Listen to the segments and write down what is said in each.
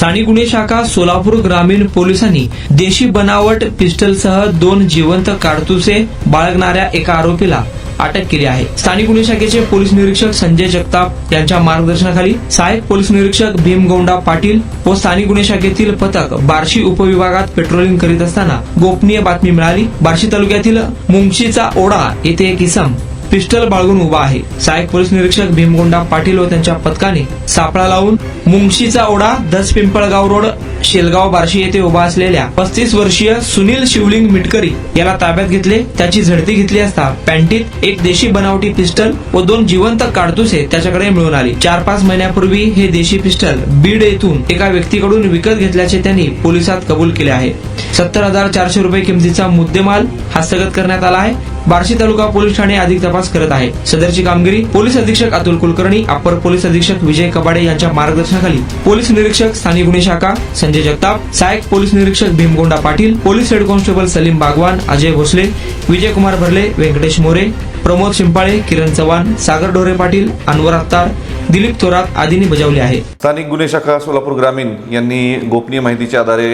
स्थानिक गुन्हे शाखा सोलापूर ग्रामीण पोलिसांनी देशी बनावट पिस्टलसह 2 जिवंत काडतुसे बाळगणाऱ्या एका आरोपीला अटक केली आहे। स्थानिक गुन्हे शाखेचे पोलीस निरीक्षक संजय जगताप यांच्या मार्गदर्शनाखाली सहाय्यक पोलीस निरीक्षक भीमगौंडा पाटील व स्थानिक गुन्हे शाखेतील पथक बार्शी उपविभागात पेट्रोलिंग करीत असताना गोपनीय बातमी मिळाली। बार्शी तालुक्यातील मुंगशीचा ओढा येथे एक इसम पिस्टल बाळगून उभा आहे। सहाय्यक पोलीस निरीक्षक भीमगौंडा पाटील व त्यांच्या पथकाने सापळा लावून मुंगशीचा ओढा दस पिंपळगाव रोड शेलगाव बार्शी येथे उभा असलेल्या 35 वर्षीय सुनील शिवलिंग मिटकरी याला ताब्यात घेतले। त्याची झडती घेतली असता पॅन्टीत एक देशी बनावटी पिस्टल व 2 जिवंत काडतुसे त्याच्याकडे मिळून आली। 4-5 महिन्यापूर्वी हे देशी पिस्टल बीड येथून एका व्यक्तीकडून विकत घेतल्याचे त्यांनी पोलिसात कबूल केले आहे। 70,400 रुपये किमतीचा मुद्देमाल हस्तगत करण्यात आला आहे। बार्शी तालुका पोलीस ठाणे अधिक तपास करत आहे। सदरची कामगिरी पोलीस अधीक्षक अतुल कुलकर्णी, अपर पोलीस अधीक्षक विजय कबाडे यांच्या मार्गदर्शनाखाली पोलीस निरीक्षक स्थानिक गुन्हे शाखा संजय जगताप, सहाय्यक पोलीस निरीक्षक Bhimgonda Patil, police head constable Salim Bagwan, Ajay Bhosale, Vijay Kumar Bharle, Venkatesh More, Pramod शिंपाळे, किरण चव्हाण, सागर ढोरे पाटील, अनवर अत्तार, दिलीप थोरात आदींनी बजावले आहे। स्थानिक गुन्हे शाखा सोलापूर ग्रामीण यांनी गोपनीय माहितीच्या आधारे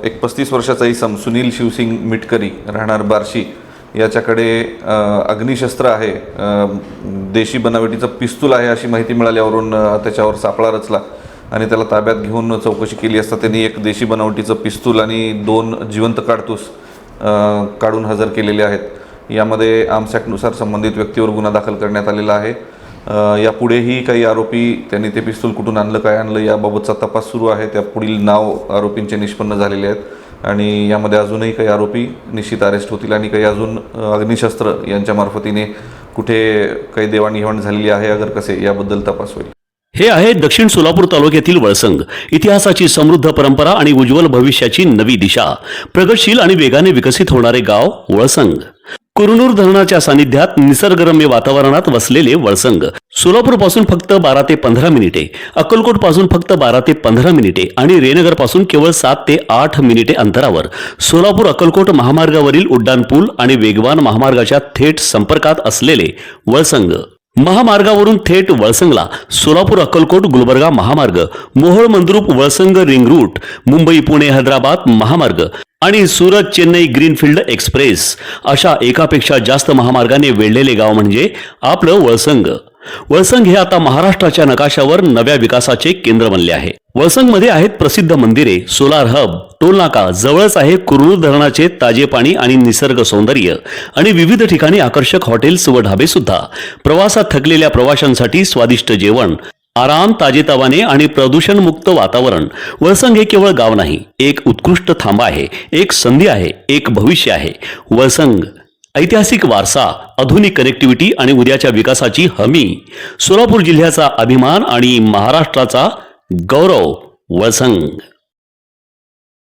एक 35 वर्षाचा इसम सुनील शिवसिंग मिटकरी राहणार बार्शी याच्याकडे अग्निशस्त्र आहे, देशी बनावटीचं पिस्तूल आहे अशी माहिती मिळाल्यावरून त्याच्यावर सापळा रचला आणि त्याला ताब्यात घेऊन चौकशी केली असता त्यांनी एक देशी बनावटीचं पिस्तूल आणि 2 जिवंत काडतूस काढून हजर केलेले आहेत। यामध्ये आर्म्स ॲक्टनुसार संबंधित व्यक्तीवर गुन्हा दाखल करण्यात आलेला आहे। यापुढेही काही आरोपी त्यांनी ते पिस्तूल कुठून आणलं, काय आणलं याबाबतचा तपास सुरू आहे। त्या पुढील नाव आरोपींचे निष्पन्न झालेले आहेत आणि यामध्ये अजूनही काही आरोपी निश्चित अरेस्ट होतील आणि काही अजून अग्निशस्त्र यांच्या मार्फतीने कुठे काही देवाणघेवाण झालेली आहे अगर कसे याबद्दल तपास होईल। हे आहे दक्षिण सोलापूर तालुक्यातील वळसंग, इतिहासाची समृद्ध परंपरा आणि उज्ज्वल भविष्याची नवी दिशा, प्रगतशील आणि वेगाने विकसित होणारे गाव वळसंग। कुरनूर धरणाच्या सानिध्यात निसर्गरम्य वातावरणात वसलेले वळसंग सोलापूर पासून फक्त 12 ते 15 मिनिटे, अक्कलकोट पासून फक्त 12 ते 15 मिनिटे आणि रेनगर पासून केवळ 7 ते 8 मिनिटे अंतरावर सोलापूर अक्कलकोट महामार्गावरील उड्डाण पूल आणि वेगवान महामार्गाच्या थेट संपर्कात असलेले वळसंग। महामार्गावरून थेट वळसंगला सोलापूर अक्कलकोट गुलबर्गा महामार्ग, मोहोळ मंद्रुप वळसंग रिंग रूट, मुंबई पुणे हैदराबाद महामार्ग आणि सुरत चेन्नई ग्रीनफील्ड एक्सप्रेस अशा एकापेक्षा जास्त महामार्गाने वेढलेले गाव म्हणजे आपलं वळसंग। वळसंग हे आता महाराष्ट्राच्या नकाशावर नव्या विकासाचे केंद्र बनले आहे। वळसंगमध्ये आहेत प्रसिद्ध मंदिरे, सोलार हब, टोलनाका, जवळच आहे कुरनूर धरणाचे ताजे पाणी आणि निसर्ग सौंदर्य आणि विविध ठिकाणी आकर्षक हॉटेल्स व ढाबे सुद्धा। प्रवासात थकलेल्या प्रवाशांसाठी स्वादिष्ट जेवण, आराम, ताजेतवाने आणि प्रदूषण मुक्त वातावरण। वळसंग हे केवळ गाव नाही, एक उत्कृष्ट थांबा आहे, एक संधी आहे, एक भविष्य आहे। वळसंग ऐतिहासिक वारसा, आधुनिक कनेक्टिव्हिटी आणि उद्याच्या विकासाची हमी। सोलापूर जिल्ह्याचा अभिमान आणि महाराष्ट्राचा गौरव वळसंग।